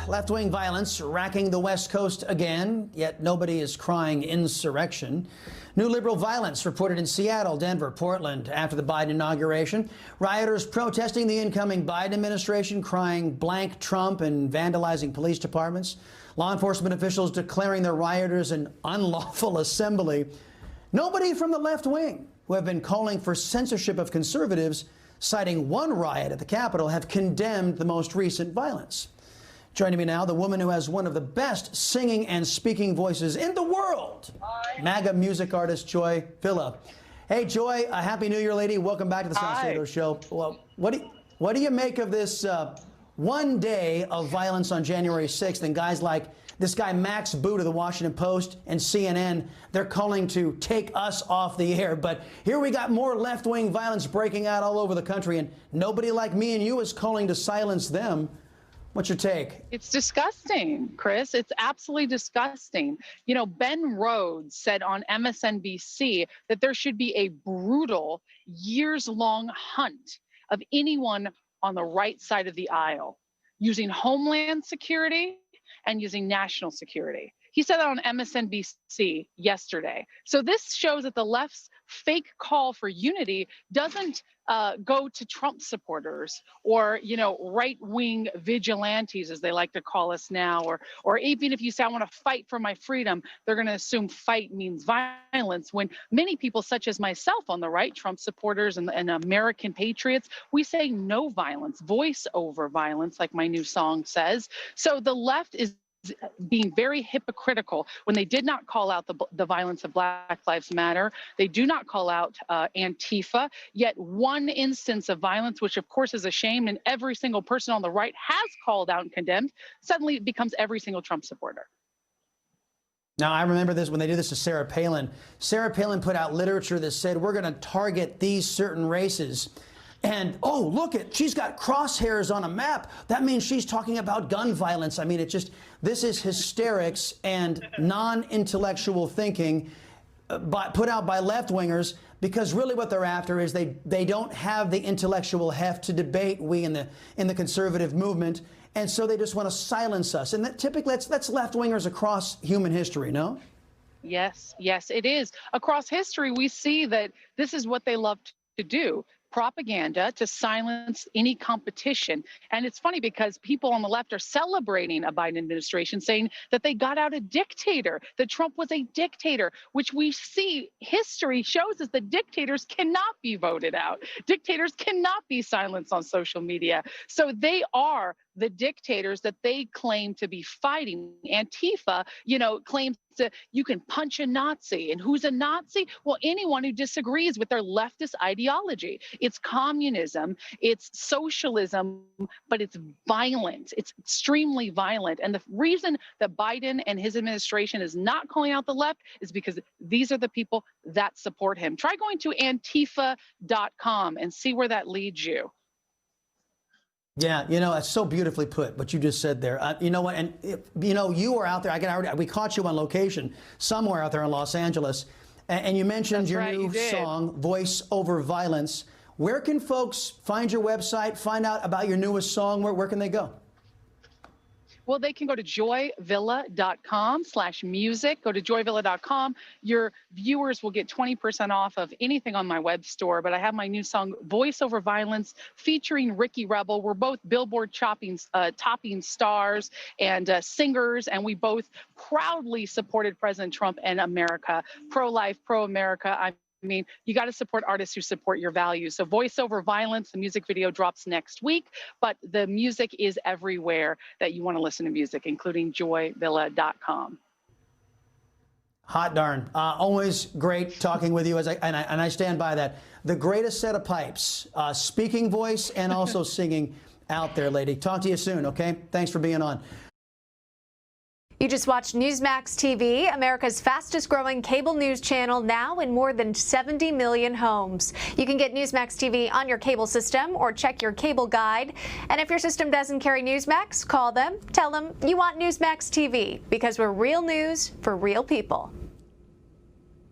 Left-wing violence racking the West Coast again, yet nobody is crying insurrection. New liberal violence reported in Seattle, Denver, Portland after the Biden inauguration. Rioters protesting the incoming Biden administration, crying blank Trump and vandalizing police departments. Law enforcement officials declaring the rioters an unlawful assembly. Nobody from the left wing, who have been calling for censorship of conservatives, citing one riot at the Capitol, have condemned the most recent violence. Joining me now, the woman who has one of the best singing and speaking voices in the world, MAGA music artist Joy Villa. Hey, Joy, happy New Year, lady. Welcome back to the Salcedo Show. Well, what do you make of this one day of violence on January 6th and guys like this guy Max Boot of the Washington Post and CNN, they're calling to take us off the air. But here we got more left-wing violence breaking out all over the country, and nobody like me and you is calling to silence them. What's your take? It's disgusting, Chris. It's absolutely disgusting. You know, Ben Rhodes said on MSNBC that there should be a brutal, years-long hunt of anyone on the right side of the aisle using Homeland Security and using national security. He said that on MSNBC yesterday. So this shows that the left's fake call for unity doesn't go to Trump supporters or, you know, right-wing vigilantes, as they like to call us now, or even if you say, I want to fight for my freedom, they're going to assume fight means violence, when many people, such as myself on the right, Trump supporters and American patriots, we say no violence, voice over violence, like my new song says. So the left is being very hypocritical when they did not call out the violence of Black Lives Matter. They do not call out Antifa, yet one instance of violence, which of course is a shame, and every single person on the right has called out and condemned, suddenly it becomes every single Trump supporter. Now, I remember this when they did this to Sarah Palin. Sarah Palin put out literature that said, we're going to target these certain races. And, oh, look, she's got crosshairs on a map. That means she's talking about gun violence. I mean, it just, this is hysterics and non-intellectual thinking put out by left-wingers, because really what they're after is they don't have the intellectual heft to debate we in the conservative movement, and so they just want to silence us. And that typically, that's left-wingers across human history, no? Yes, yes, it is. Across history, we see that this is what they love to do. Propaganda to silence any competition. And it's funny because people on the left are celebrating a Biden administration, saying that they got out a dictator, that Trump was a dictator, which we see history shows us that dictators cannot be voted out. Dictators cannot be silenced on social media. So they are the dictators that they claim to be fighting. Antifa, you know, claims that you can punch a Nazi. And who's a Nazi? Well, anyone who disagrees with their leftist ideology. It's communism, it's socialism, but it's violent. It's extremely violent. And the reason that Biden and his administration is not calling out the left is because these are the people that support him. Try going to Antifa.com and see where that leads you. Yeah, you know, it's so beautifully put, what you just said there. You know what, and, you know, you were out there, we caught you on location somewhere out there in Los Angeles, and you mentioned your new song, Voice Over Violence. Where can folks find your website, find out about your newest song? Where can they go? Well, they can go to joyvilla.com/music. Go to joyvilla.com. Your viewers will get 20% off of anything on my web store. But I have my new song, Voice Over Violence, featuring Ricky Rebel. We're both Billboard topping stars and singers, and we both proudly supported President Trump and America. Pro-life, pro-America. I mean, you got to support artists who support your values. So Voice Over Violence, the music video drops next week, but the music is everywhere that you want to listen to music, including joyvilla.com. Hot darn. Always great talking with you, and I stand by that. The greatest set of pipes, speaking voice and also singing out there, lady. Talk to you soon, okay? Thanks for being on. You just watched Newsmax TV, America's fastest growing cable news channel, now in more than 70 million homes. You can get Newsmax TV on your cable system or check your cable guide. And if your system doesn't carry Newsmax, call them, tell them you want Newsmax TV, because we're real news for real people.